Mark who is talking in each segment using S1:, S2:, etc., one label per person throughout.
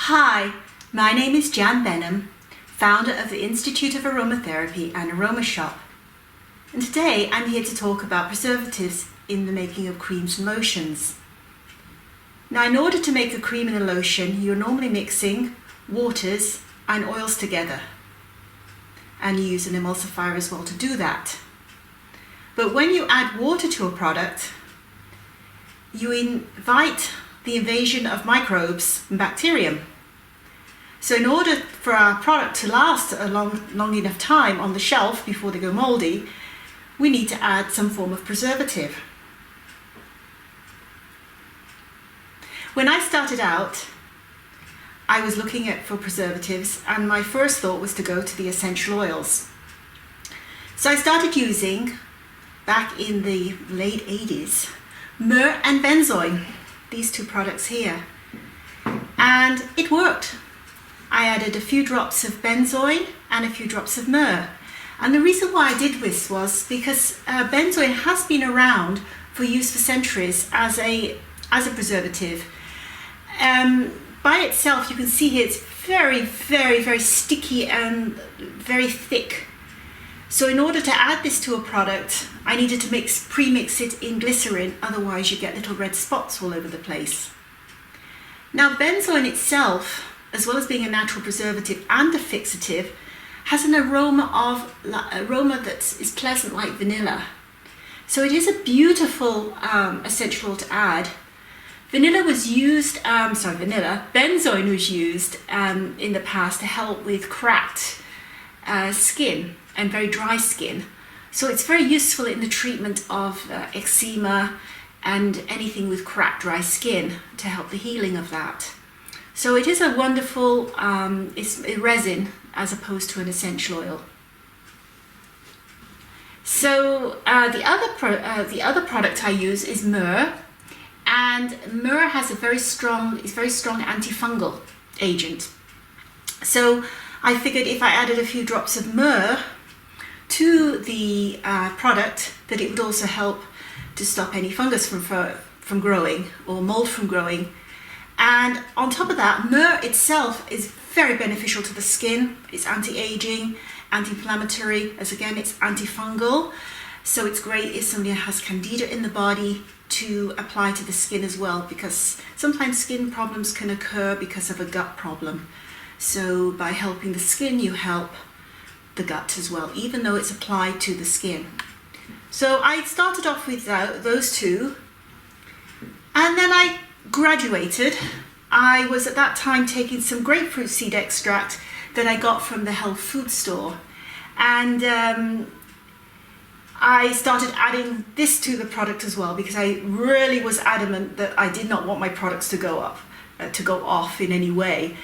S1: Hi, my name is Jan Benham, founder of the Institute of Aromatherapy and Aroma Shop. And today I'm here to talk about preservatives in the making of creams and lotions. Now, in order to make a cream and a lotion, you're normally mixing waters and oils together. And you use an emulsifier as well to do that. But when you add water to a product, you invite the invasion of microbes and bacterium. So in order for our product to last a long enough time on the shelf before they go moldy, we need to add some form of preservative. When I started out, I was looking for preservatives, and my first thought was to go to the essential oils. So I started using, back in the late 80s, myrrh and benzoin, these two products here, and it worked. I added a few drops of benzoin and a few drops of myrrh. And the reason why I did this was because benzoin has been around for use for centuries as a preservative. By itself, you can see here it's very, very, very sticky and very thick. So in order to add this to a product, I needed to pre-mix it in glycerin, otherwise you get little red spots all over the place. Now, benzoin itself, as well as being a natural preservative and a fixative, has an aroma that is pleasant, like vanilla. So it is a beautiful essential oil to add. Benzoin was used in the past to help with cracked skin and very dry skin. So it's very useful in the treatment of eczema and anything with cracked dry skin to help the healing of that. So it is a wonderful it's a resin as opposed to an essential oil. So the other product I use is myrrh, and myrrh has is very strong antifungal agent. So I figured if I added a few drops of myrrh to the product, that it would also help to stop any fungus from growing or mold from growing. And on top of that, myrrh itself is very beneficial to the skin. It's anti-aging, anti-inflammatory, as again, it's antifungal. So it's great if somebody has candida in the body to apply to the skin as well, because sometimes skin problems can occur because of a gut problem. So by helping the skin, you help the gut as well, even though it's applied to the skin. So I started off with those two, and then I graduated. I was at that time taking some grapefruit seed extract that I got from the health food store, and I started adding this to the product as well, because I really was adamant that I did not want my products to go off in any way.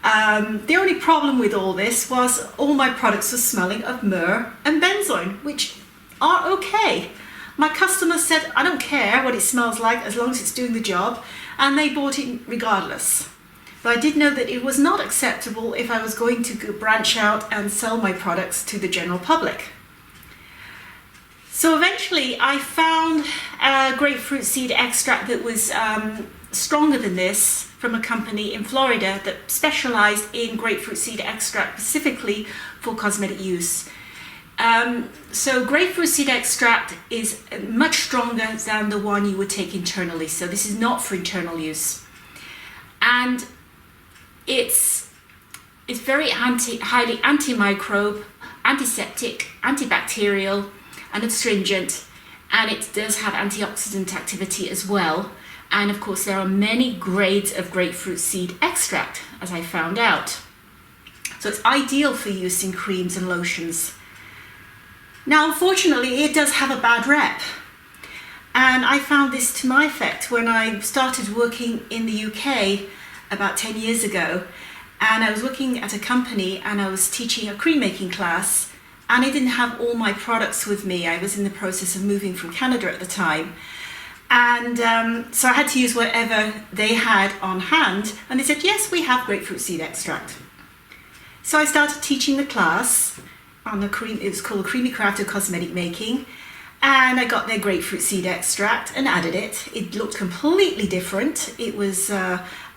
S1: The only problem with all this was all my products were smelling of myrrh and benzoin, which are okay. My customers said, I don't care what it smells like as long as it's doing the job, and they bought it regardless. But I did know that it was not acceptable if I was going to branch out and sell my products to the general public. So eventually I found a grapefruit seed extract that was stronger than this from a company in Florida that specialized in grapefruit seed extract specifically for cosmetic use. So grapefruit seed extract is much stronger than the one you would take internally. So this is not for internal use. And it's very highly antimicrobe, antiseptic, antibacterial, and astringent, and it does have antioxidant activity as well. And of course, there are many grades of grapefruit seed extract, as I found out. So it's ideal for use in creams and lotions. Now, unfortunately, it does have a bad rep. And I found this to my effect when I started working in the UK about 10 years ago. And I was working at a company and I was teaching a cream making class, and I didn't have all my products with me. I was in the process of moving from Canada at the time. And so I had to use whatever they had on hand. And they said, yes, we have grapefruit seed extract. So I started teaching the class on the cream. It was called Creamy Craft of Cosmetic Making. And I got their grapefruit seed extract and added it. It looked completely different. It was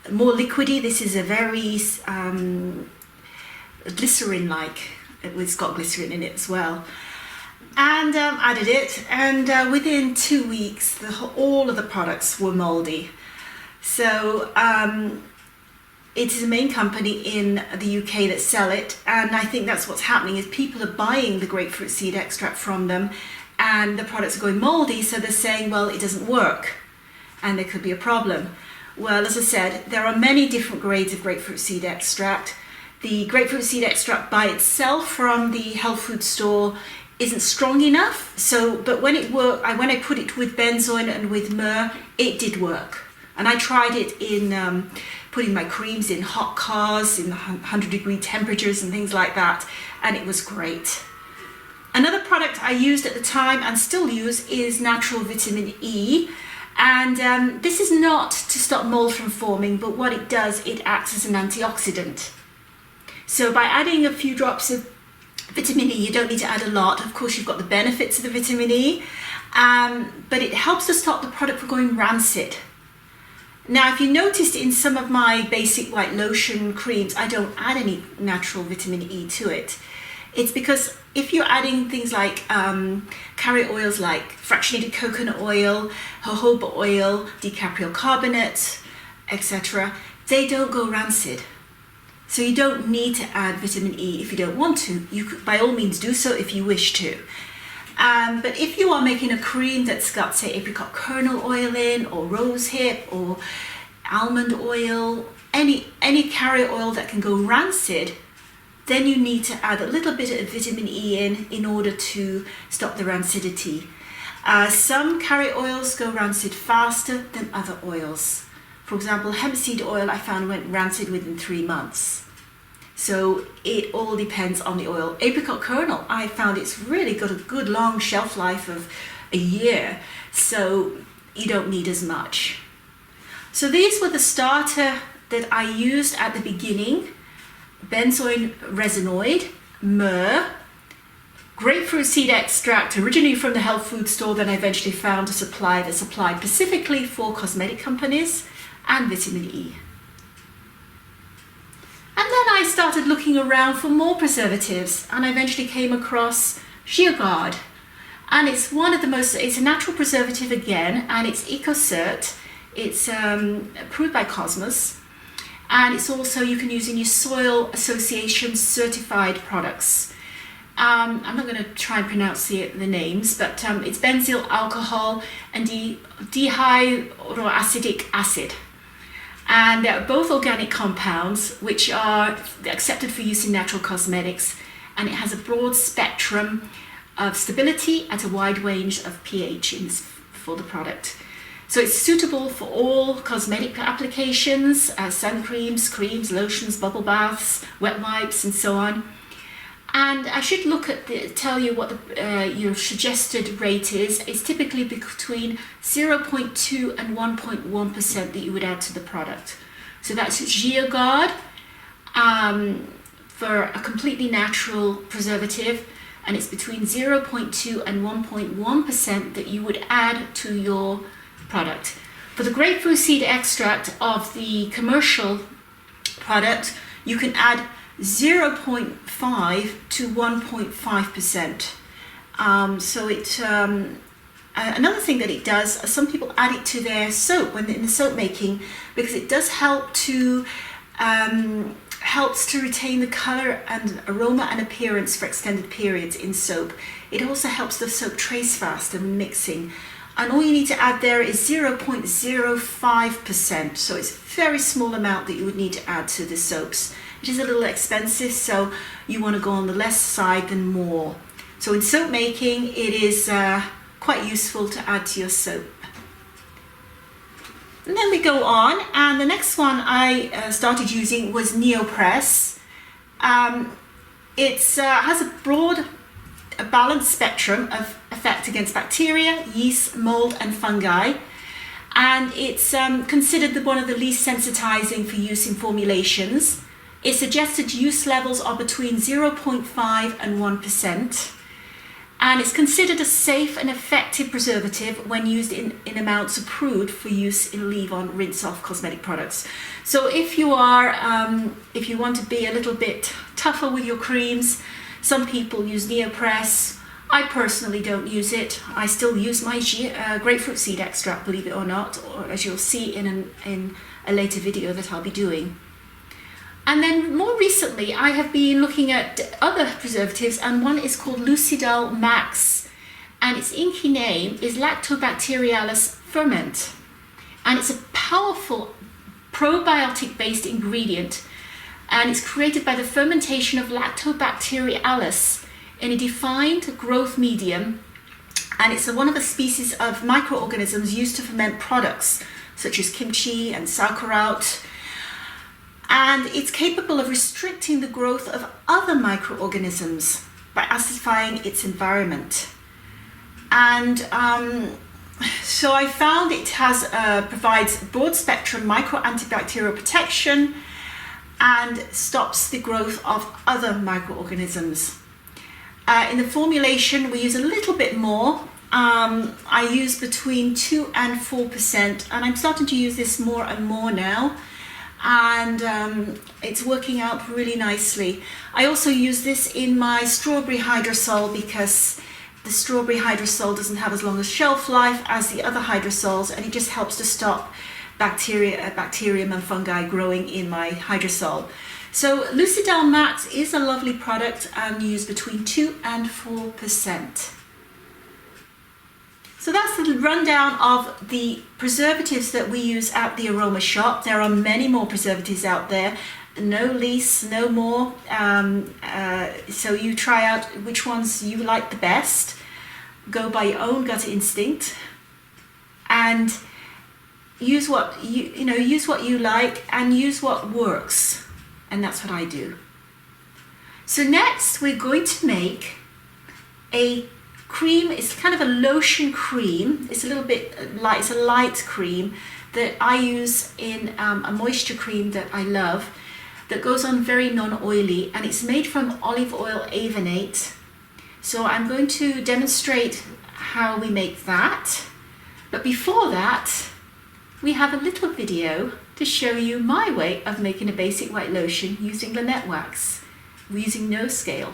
S1: more liquidy. This is a very glycerin-like. It's got glycerin in it as well. And added it, and within 2 weeks, all of the products were moldy. So it is a main company in the UK that sell it, and I think that's what's happening is people are buying the grapefruit seed extract from them, and the products are going moldy, so they're saying, well, it doesn't work, and there could be a problem. Well, as I said, there are many different grades of grapefruit seed extract. The grapefruit seed extract by itself from the health food store isn't strong enough. But when it worked, when I put it with benzoin and with myrrh, it did work. And I tried it in putting my creams in hot cars, in 100-degree temperatures and things like that, and it was great. Another product I used at the time and still use is natural vitamin E. And this is not to stop mold from forming, but what it does, it acts as an antioxidant. So by adding a few drops of vitamin E, you don't need to add a lot. Of course, you've got the benefits of the vitamin E, but it helps to stop the product from going rancid. Now, if you noticed in some of my basic white lotion creams, I don't add any natural vitamin E to it. It's because if you're adding things like carrier oils like fractionated coconut oil, jojoba oil, dicapryl carbonate, etc., they don't go rancid. So you don't need to add vitamin E if you don't want to. You could, by all means, do so if you wish to. But if you are making a cream that's got, say, apricot kernel oil in, or rosehip, or almond oil, any carrier oil that can go rancid, then you need to add a little bit of vitamin E in order to stop the rancidity. Some carrier oils go rancid faster than other oils. For example, hemp seed oil I found went rancid within 3 months. So it all depends on the oil. Apricot kernel, I found it's really got a good long shelf life of a year, so you don't need as much. So these were the starter that I used at the beginning: benzoin resinoid, myrrh, grapefruit seed extract, originally from the health food store, then I eventually found a supply that supplied specifically for cosmetic companies, and vitamin E. And then I started looking around for more preservatives, and I eventually came across GeoGuard. And it's it's a natural preservative again, and it's EcoCert. It's approved by Cosmos, and it's also, you can use in your Soil Association certified products. I'm not going to try and pronounce the names, but it's benzyl alcohol and dihydroacidic acid. And they're both organic compounds which are accepted for use in natural cosmetics, and it has a broad spectrum of stability at a wide range of pH for the product. So it's suitable for all cosmetic applications, sun creams, lotions, bubble baths, wet wipes, and so on. And I should tell you what your suggested rate is. It's typically between 0.2 and 1.1% that you would add to the product. So that's GeoGuard for a completely natural preservative, and it's between 0.2 and 1.1% that you would add to your product. For the grapefruit seed extract of the commercial product, you can add 0.5 to 1.5%. So another thing that it does, some people add it to their soap when in the soap making, because it does helps to retain the color and aroma and appearance for extended periods in soap. It also helps the soap trace faster when mixing. And all you need to add there is 0.05%. So it's a very small amount that you would need to add to the soaps. It is a little expensive, so you want to go on the less side than more. So in soap making, it is quite useful to add to your soap. And then we go on, and the next one I started using was Neopress. It has a broad, balanced spectrum of effect against bacteria, yeast, mold, and fungi. And it's considered one of the least sensitizing for use in formulations. Its suggested use levels are between 0.5 and 1%. and it's considered a safe and effective preservative when used in amounts approved for use in leave-on, rinse-off cosmetic products. So if you want to be a little bit tougher with your creams, some people use Neopress. I personally don't use it. I still use my grapefruit seed extract, believe it or not, or as you'll see in a later video that I'll be doing. And then more recently, I have been looking at other preservatives, and one is called Lucidol Max, and its inky name is Lactobacterialis ferment, and it's a powerful probiotic-based ingredient, and it's created by the fermentation of Lactobacterialis in a defined growth medium, and it's one of the species of microorganisms used to ferment products such as kimchi and sauerkraut. And it's capable of restricting the growth of other microorganisms by acidifying its environment. And so I found it provides broad spectrum micro-antibacterial protection and stops the growth of other microorganisms. In the formulation, we use a little bit more. I use between 2 and 4%, and I'm starting to use this more and more now. And it's working out really nicely. I also use this in my strawberry hydrosol because the strawberry hydrosol doesn't have as long a shelf life as the other hydrosols, and it just helps to stop bacterium and fungi growing in my hydrosol. So Lucidol Max is a lovely product and used between 2 and 4%. So that's the rundown of the preservatives that we use at the Aroma Shop. There are many more preservatives out there, no least, no more. So you try out which ones you like the best, go by your own gut instinct, and use what use what you like and use what works, and that's what I do. So next we're going to make a cream. It's kind of a lotion cream. It's a little bit light. It's a light cream that I use in a moisture cream that I love, that goes on very non-oily, and it's made from olive oil avenate. So I'm going to demonstrate how we make that. But before that, we have a little video to show you my way of making a basic white lotion using Lynette wax. We're using no scale.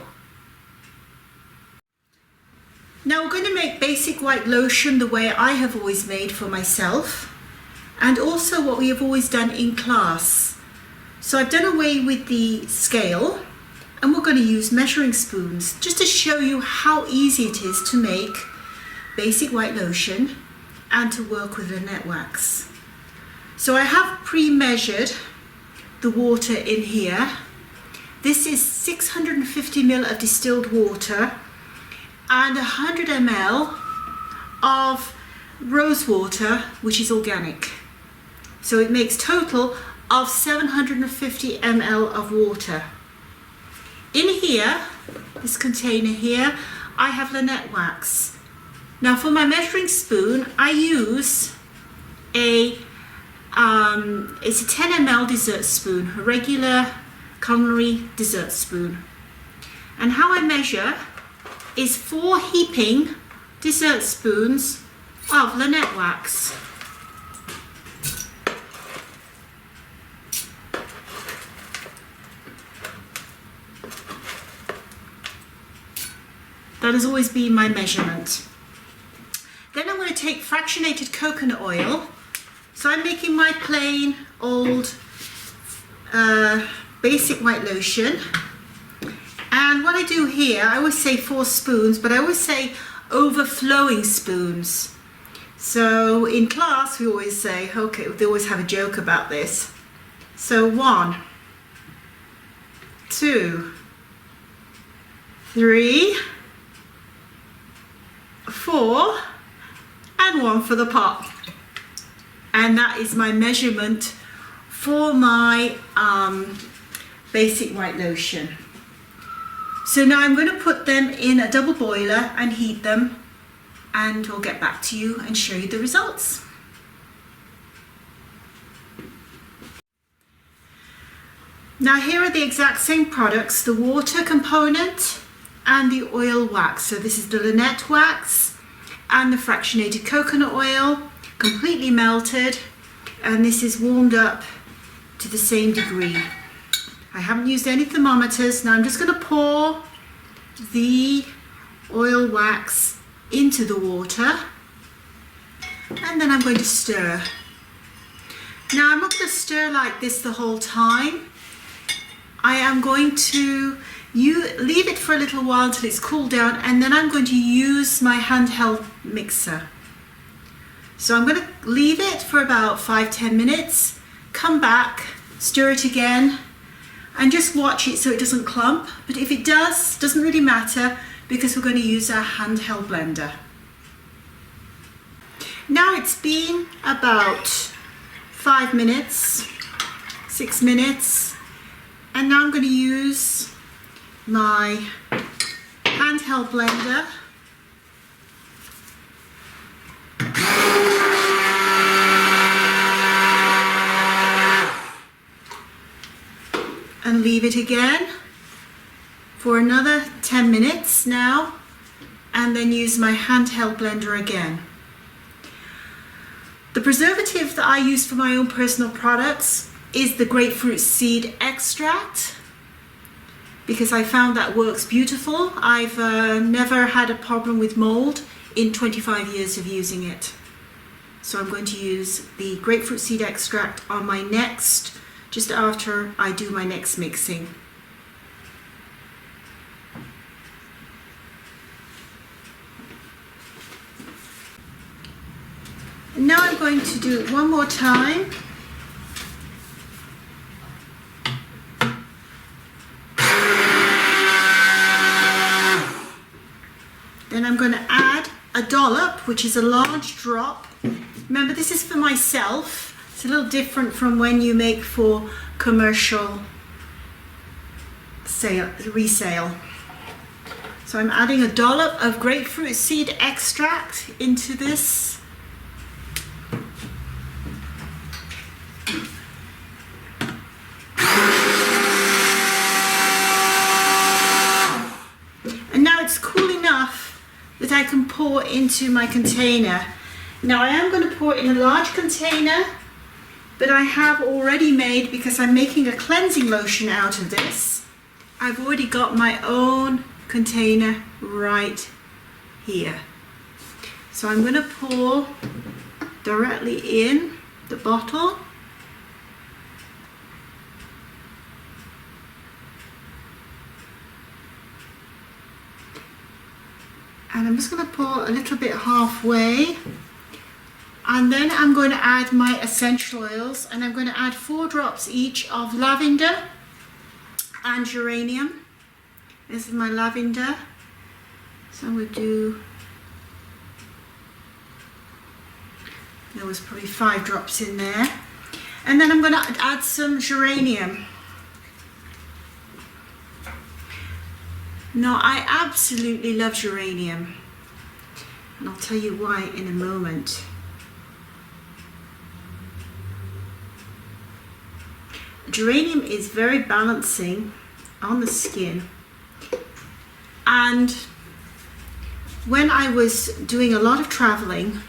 S1: Now we're going to make basic white lotion the way I have always made for myself, and also what we have always done in class. So I've done away with the scale, and we're going to use measuring spoons just to show you how easy it is to make basic white lotion and to work with Lynette wax. So I have pre-measured the water in here. This is 650 ml of distilled water and 100 ml of rose water, which is organic. So it makes total of 750 ml of water. In here, this container here, I have Lynette wax. Now for my measuring spoon, I use it's a 10 ml dessert spoon, a regular culinary dessert spoon. And how I measure is 4 heaping dessert spoons of Lynette wax. That has always been my measurement. Then I'm going to take fractionated coconut oil. So I'm making my plain old basic white lotion. And what I do here, I always say 4 spoons, but I always say overflowing spoons. So in class we always say, okay, they always have a joke about this. So 1, 2, 3, 4, and 1 for the pot. And that is my measurement for my basic white lotion. So now I'm going to put them in a double boiler and heat them, and we'll get back to you and show you the results. Now here are the exact same products, the water component and the oil wax. So this is the Lynette wax and the fractionated coconut oil, completely melted, and this is warmed up to the same degree. I haven't used any thermometers. Now I'm just going to pour the oil wax into the water, and then I'm going to stir. Now I'm not going to stir like this the whole time. I am going to leave it for a little while until it's cooled down, and then I'm going to use my handheld mixer. So I'm going to leave it for about 5-10 minutes, come back, stir it again, and just watch it so it doesn't clump. But if it does, doesn't really matter, because we're going to use our handheld blender. Now it's been about 5 minutes, 6 minutes, and now I'm going to use my handheld blender and leave it again for another 10 minutes now, and then use my handheld blender again. The preservative that I use for my own personal products is the grapefruit seed extract, because I found that works beautiful. I've never had a problem with mold in 25 years of using it. So I'm going to use the grapefruit seed extract on my next, just after I do my next mixing. And now I'm going to do it one more time. Then I'm going to add a dollop, which is a large drop. Remember, this is for myself. It's a little different from when you make for commercial resale. So I'm adding a dollop of grapefruit seed extract into this. And now it's cool enough that I can pour into my container. Now I am going to pour it in a large container, but I have already made, because I'm making a cleansing lotion out of this, I've already got my own container right here. So I'm going to pour directly in the bottle. And I'm just going to pour a little bit halfway, and then I'm going to add my essential oils, and I'm going to add 4 drops each of lavender and geranium. This is my lavender, so I'm going to do, there was probably 5 drops in there, and then I'm going to add some geranium. Now I absolutely love geranium, and I'll tell you why in a moment. Geranium is very balancing on the skin, and when I was doing a lot of traveling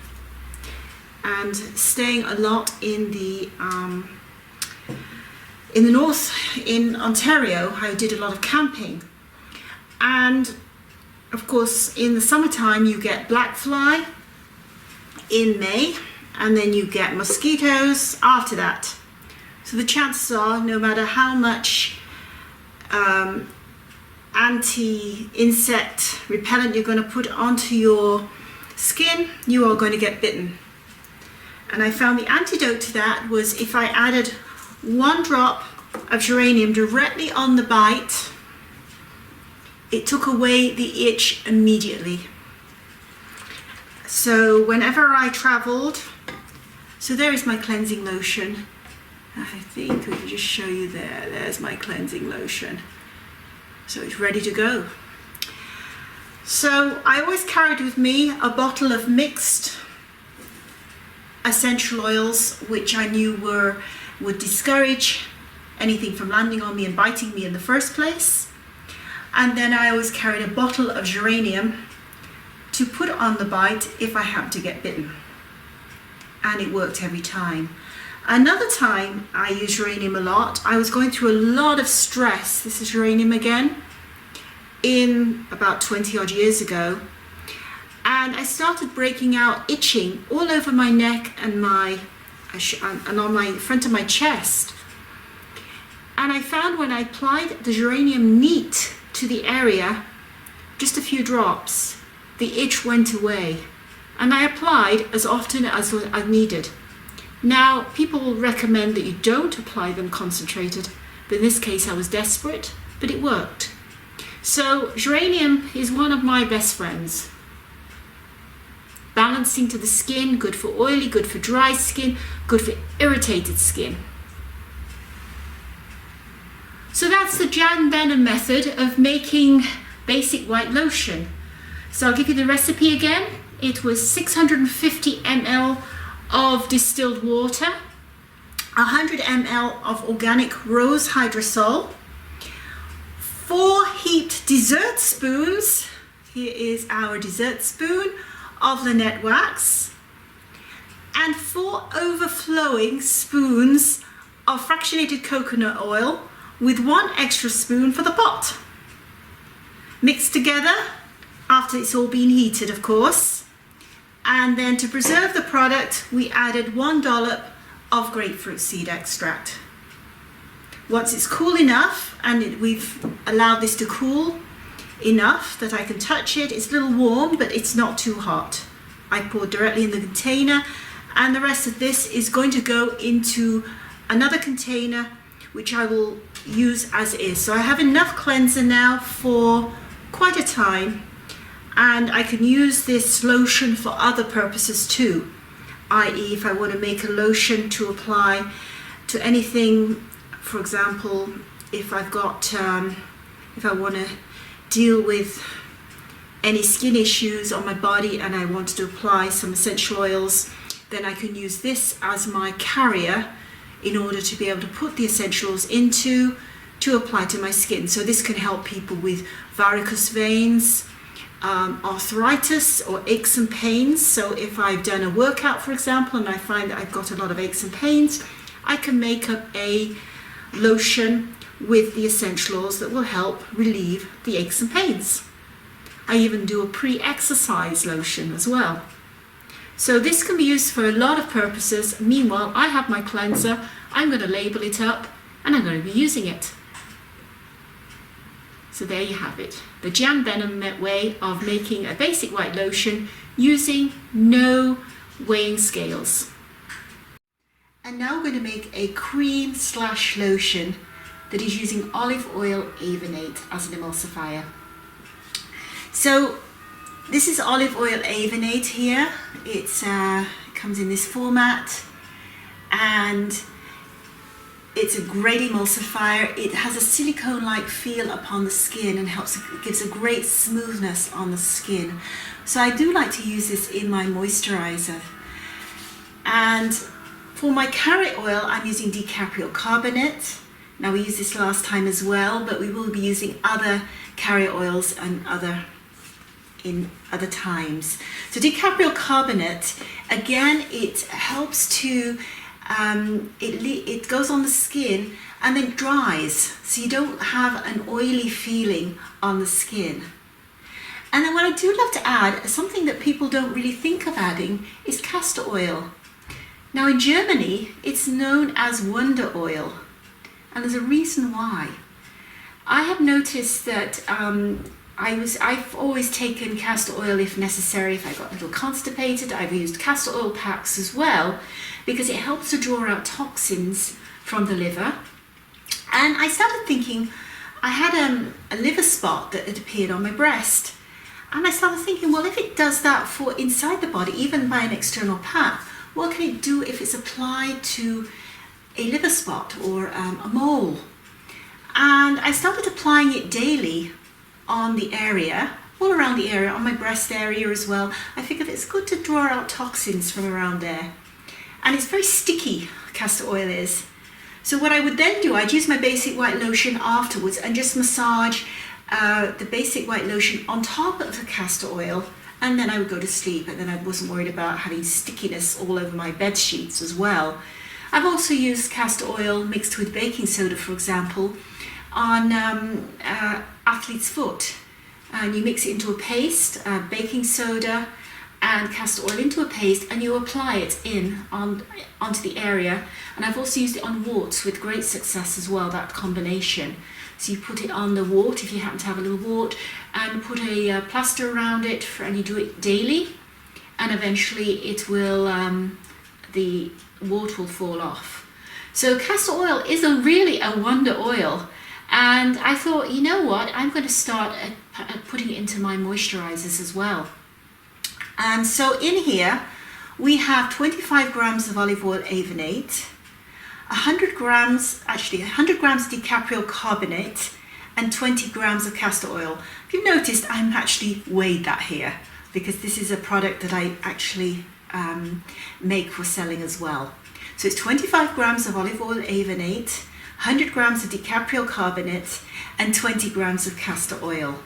S1: and staying a lot in the north in Ontario, I did a lot of camping. And of course in the summertime you get black fly in May, and then you get mosquitoes after that. So the chances are, no matter how much anti-insect repellent you're going to put onto your skin, you are going to get bitten. And I found the antidote to that was if I added 1 drop of geranium directly on the bite, it took away the itch immediately. So whenever I traveled, so there is my cleansing lotion. I think we can just show you there. There's my cleansing lotion. So it's ready to go. So I always carried with me a bottle of mixed essential oils, which I knew would discourage anything from landing on me and biting me in the first place. And then I always carried a bottle of geranium to put on the bite if I happened to get bitten. And it worked every time. Another time I used geranium a lot, I was going through a lot of stress. This is geranium again, in about 20 odd years ago. And I started breaking out itching all over my neck and on my front of my chest. And I found when I applied the geranium neat to the area, just a few drops, the itch went away. And I applied as often as I needed. Now, people will recommend that you don't apply them concentrated, but in this case I was desperate, but it worked. So geranium is one of my best friends. Balancing to the skin, good for oily, good for dry skin, good for irritated skin. So that's the Jan Benham method of making basic white lotion. So I'll give you the recipe again. It was 650 ml of distilled water, 100 ml of organic rose hydrosol, 4 heaped dessert spoons, here is our dessert spoon, of Lynette wax, and 4 overflowing spoons of fractionated coconut oil with 1 extra spoon for the pot. Mixed together after it's all been heated, of course. And then to preserve the product, we added 1 dollop of grapefruit seed extract. Once it's cool enough, and we've allowed this to cool enough that I can touch it, it's a little warm, but it's not too hot. I pour directly in the container, and the rest of this is going to go into another container, which I will use as is. So I have enough cleanser now for quite a time. And I can use this lotion for other purposes too, i.e. if I want to make a lotion to apply to anything, for example, if I've got, if I want to deal with any skin issues on my body and I want to apply some essential oils, then I can use this as my carrier in order to be able to put the essentials into to apply to my skin. So this can help people with varicose veins, arthritis or aches and pains. So if I've done a workout, for example, and I find that I've got a lot of aches and pains, I can make up a lotion with the essential oils that will help relieve the aches and pains. I even do a pre-exercise lotion as well. So this can be used for a lot of purposes. Meanwhile, I have my cleanser. I'm going to label it up and I'm going to be using it. So there you have it, the Jan Benham way of making a basic white lotion using no weighing scales. And now I'm going to make a cream / lotion that is using olive oil avenate as an emulsifier. So this is olive oil avenate here. It comes in this format, and it's a great emulsifier. It has a silicone-like feel upon the skin and gives a great smoothness on the skin. So I do like to use this in my moisturizer. And for my carrot oil, I'm using dicapryl carbonate. Now we used this last time as well, but we will be using other carrier oils and in other times. So dicapryl carbonate, again, it helps to it goes on the skin and then dries, so you don't have an oily feeling on the skin. And then what I do love to add, something that people don't really think of adding, is castor oil. Now in Germany, it's known as Wonder Oil, and there's a reason why. I have noticed that I've always taken castor oil if necessary. If I got a little constipated, I've used castor oil packs as well, because it helps to draw out toxins from the liver. And I started thinking, I had a liver spot that had appeared on my breast. And I started thinking, well, if it does that for inside the body, even by an external pack, what can it do if it's applied to a liver spot or a mole? And I started applying it daily on the area, all around the area, on my breast area as well. I figured it's good to draw out toxins from around there. And it's very sticky, castor oil is. So what I would then do, I'd use my basic white lotion afterwards and just massage the basic white lotion on top of the castor oil, and then I would go to sleep, and then I wasn't worried about having stickiness all over my bed sheets as well. I've also used castor oil mixed with baking soda, for example, on athlete's foot. And you mix it into a paste, baking soda and castor oil into a paste, and you apply it onto the area. And I've also used it on warts with great success as well, that combination. So you put it on the wart if you happen to have a little wart, and put a plaster around it, and you do it daily, and eventually it will, the wart will fall off. So castor oil is really a wonder oil, and I thought, you know what, I'm going to start putting it into my moisturizers as well. And so in here we have 25 grams of olive oil avenate, 100 grams dicapryl carbonate, and 20 grams of castor oil. If you've noticed, I'm actually weighed that here because this is a product that I actually make for selling as well. So it's 25 grams of olive oil avenate, 100 grams of dicapryl carbonate, and 20 grams of castor oil.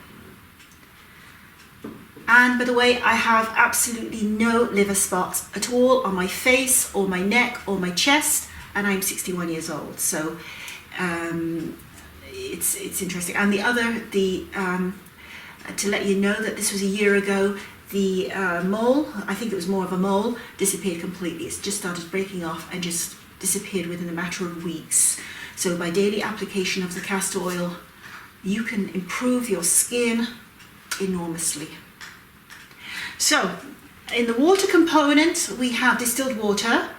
S1: And by the way, I have absolutely no liver spots at all on my face or my neck or my chest, and I'm 61 years old. So it's interesting. And to let you know that this was a year ago, the mole, I think it was more of a mole, disappeared completely. It's just started breaking off and just disappeared within a matter of weeks. So by daily application of the castor oil, you can improve your skin enormously. So in the water component, we have distilled water,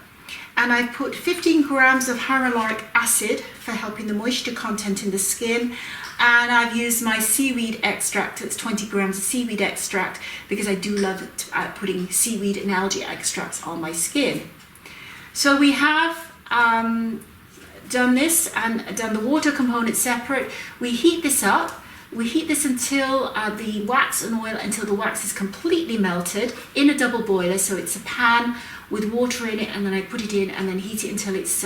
S1: and I put 15 grams of hyaluronic acid for helping the moisture content in the skin. And I've used my seaweed extract. It's 20 grams of seaweed extract because I do love putting seaweed and algae extracts on my skin. So we have done this and done the water component separate. We heat this up. We heat this until the wax and oil, until the wax is completely melted in a double boiler. So it's a pan with water in it, and then I put it in and then heat it until it's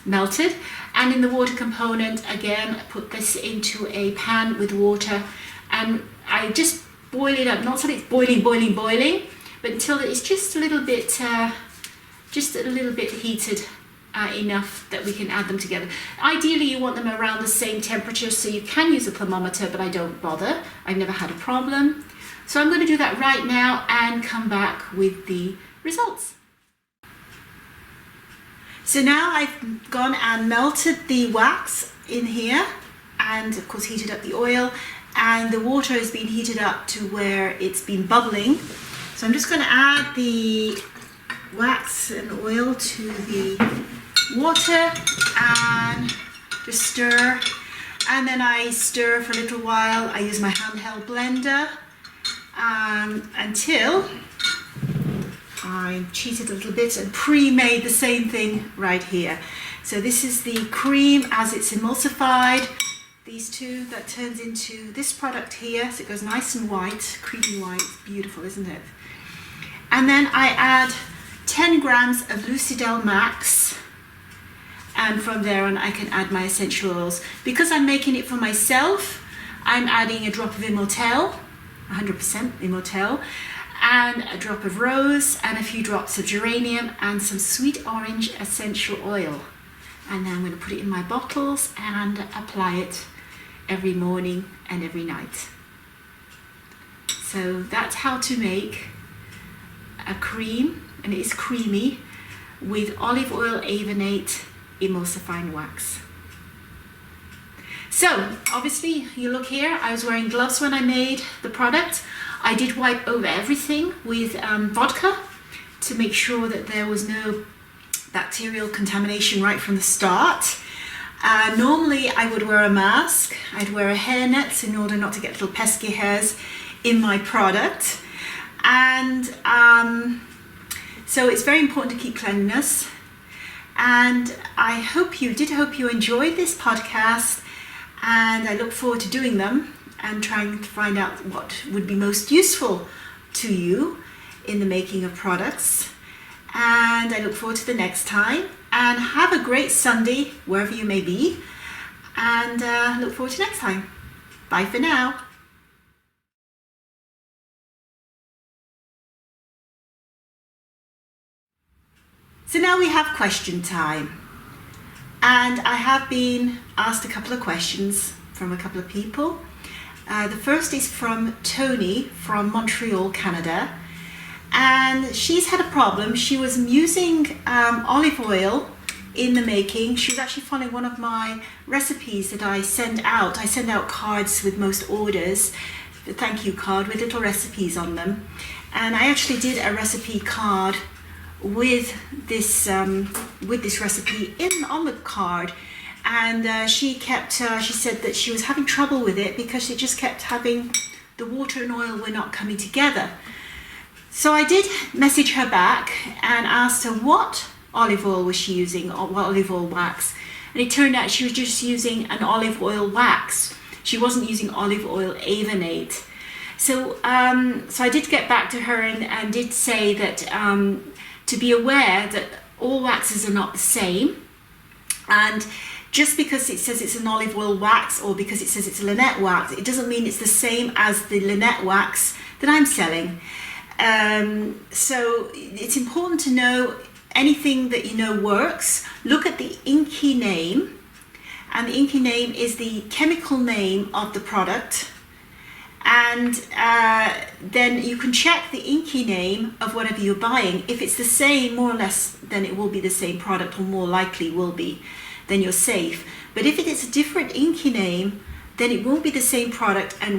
S1: melted. And in the water component, again, I put this into a pan with water, and I just boil it up, not so it's boiling, but until it's just a little bit heated enough that we can add them together. Ideally, you want them around the same temperature, so you can use a thermometer, but I don't bother. I've never had a problem. So I'm going to do that right now and come back with the results. So now I've gone and melted the wax in here, and of course heated up the oil, and the water has been heated up to where it's been bubbling. So I'm just going to add the wax and oil to the water and just stir, and then I stir for a little while. I use my handheld blender until I cheated a little bit and pre-made the same thing right here. So this is the cream as it's emulsified, these two, that turns into this product here. So it goes nice and white, creamy white. It's beautiful, isn't it? And then I add 10 grams of Lucidel Max, and from there on I can add my essential oils. Because I'm making it for myself, I'm adding a drop of Immortelle, 100% Immortelle, and a drop of rose, and a few drops of geranium, and some sweet orange essential oil. And then I'm going to put it in my bottles and apply it every morning and every night. So that's how to make a cream, and it is creamy, with olive oil avenate emulsifying wax. So obviously you look here, I was wearing gloves when I made the product. I did wipe over everything with vodka to make sure that there was no bacterial contamination right from the start. Normally I would wear a mask. I'd wear a hairnet in order not to get little pesky hairs in my product. And so it's very important to keep cleanliness. And I hope you enjoyed this podcast, and I look forward to doing them and trying to find out what would be most useful to you in the making of products. And I look forward to the next time, and have a great Sunday wherever you may be, and look forward to next time. Bye for now. So now we have question time, and I have been asked a couple of questions from a couple of people. The first is from Tony from Montreal, Canada, and she's had a problem. She was using olive oil in the making. She was actually following one of my recipes that I send out. I send out cards with most orders, the thank you card with little recipes on them, and I actually did a recipe card with this recipe on the card, and she said that she was having trouble with it because it just kept having, the water and oil were not coming together. So I did message her back and asked her what olive oil was she using, or what olive oil wax, and it turned out she was just using an olive oil wax. She wasn't using olive oil avenate. So I did get back to her and did say that to be aware that all waxes are not the same, and just because it says it's an olive oil wax or because it says it's a linnet wax, it doesn't mean it's the same as the linnet wax that I'm selling. So it's important to know anything that you know works. Look at the INCI name, and the INCI name is the chemical name of the product, and then you can check the INCI name of whatever you're buying. If it's the same, more or less, then it will be the same product, or more likely will be, then you're safe. But if it is a different INCI name, then it won't be the same product and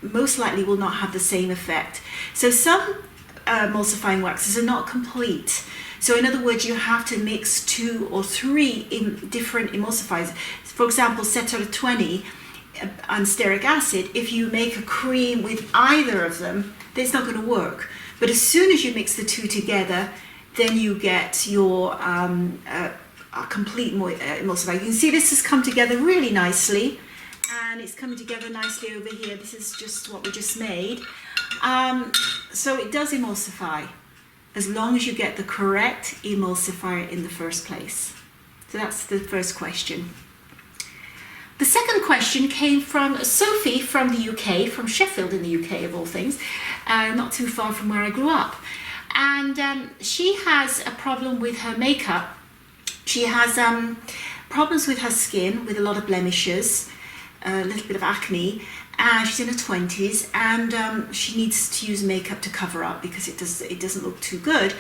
S1: most likely will not have the same effect. So some emulsifying waxes are not complete. So in other words, you have to mix 2 or 3 different emulsifiers. For example, Cetar 20 and stearic acid, if you make a cream with either of them, then it's not going to work. But as soon as you mix the 2 together, then you get your complete emulsifier. You can see this has come together really nicely, and it's coming together nicely over here. This is just what we just made. So it does emulsify, as long as you get the correct emulsifier in the first place. So that's the first question. The second question came from Sophie from the UK, from Sheffield in the UK of all things, not too far from where I grew up. And she has a problem with her makeup. She has problems with her skin, with a lot of blemishes, a little bit of acne, and she's in her 20s, and she needs to use makeup to cover up because it doesn't look too good.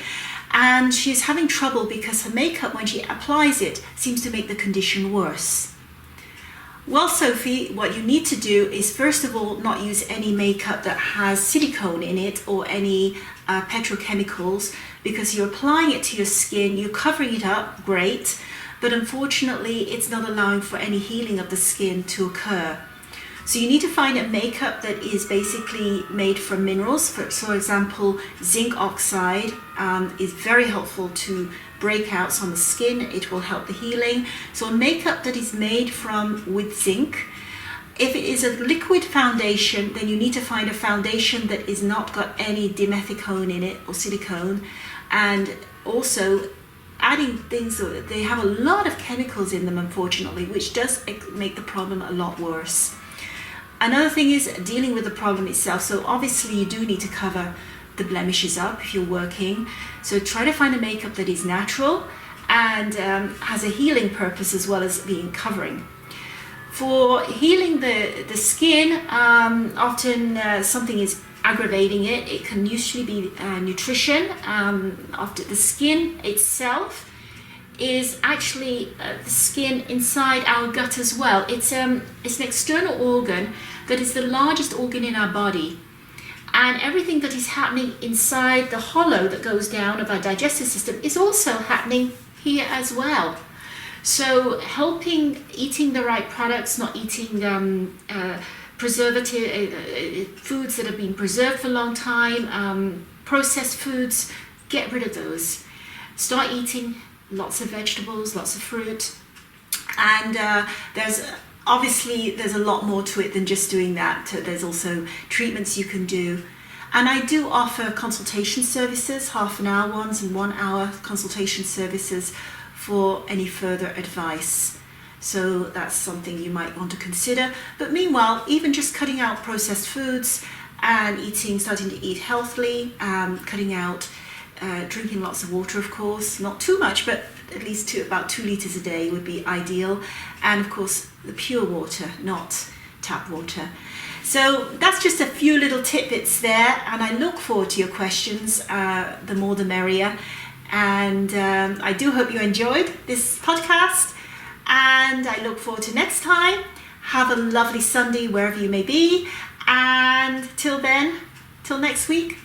S1: And she's having trouble because her makeup, when she applies it, seems to make the condition worse. Well, Sophie, what you need to do is, first of all, not use any makeup that has silicone in it or any petrochemicals, because you're applying it to your skin, you're covering it up, great, but unfortunately it's not allowing for any healing of the skin to occur. So you need to find a makeup that is basically made from minerals. For example, zinc oxide is very helpful to breakouts on the skin. It will help the healing. So a makeup that is made with zinc. If it is a liquid foundation, then you need to find a foundation that is not got any dimethicone in it or silicone. And also adding things, they have a lot of chemicals in them, unfortunately, which does make the problem a lot worse. Another thing is dealing with the problem itself. So obviously you do need to cover the blemishes up if you're working. So try to find a makeup that is natural and has a healing purpose as well as being covering. For healing the skin, often something is aggravating it. It can usually be nutrition. After the skin itself is actually the skin inside our gut as well. It's an external organ that is the largest organ in our body, and everything that is happening inside the hollow that goes down of our digestive system is also happening here as well. So helping eating the right products, not eating foods that have been preserved for a long time, processed foods, get rid of those. Start eating lots of vegetables, lots of fruit, and there's a lot more to it than just doing that. There's also treatments you can do, and I do offer consultation services, half-an-hour ones and 1-hour consultation services for any further advice. So that's something you might want to consider. But meanwhile, even just cutting out processed foods and starting to eat healthily, cutting out, drinking lots of water, of course, not too much, but at least about 2 litres a day would be ideal. And of course, the pure water, not tap water. So that's just a few little tidbits there, and I look forward to your questions. The more the merrier. And I do hope you enjoyed this podcast, and I look forward to next time. Have a lovely Sunday wherever you may be, and till then, till next week,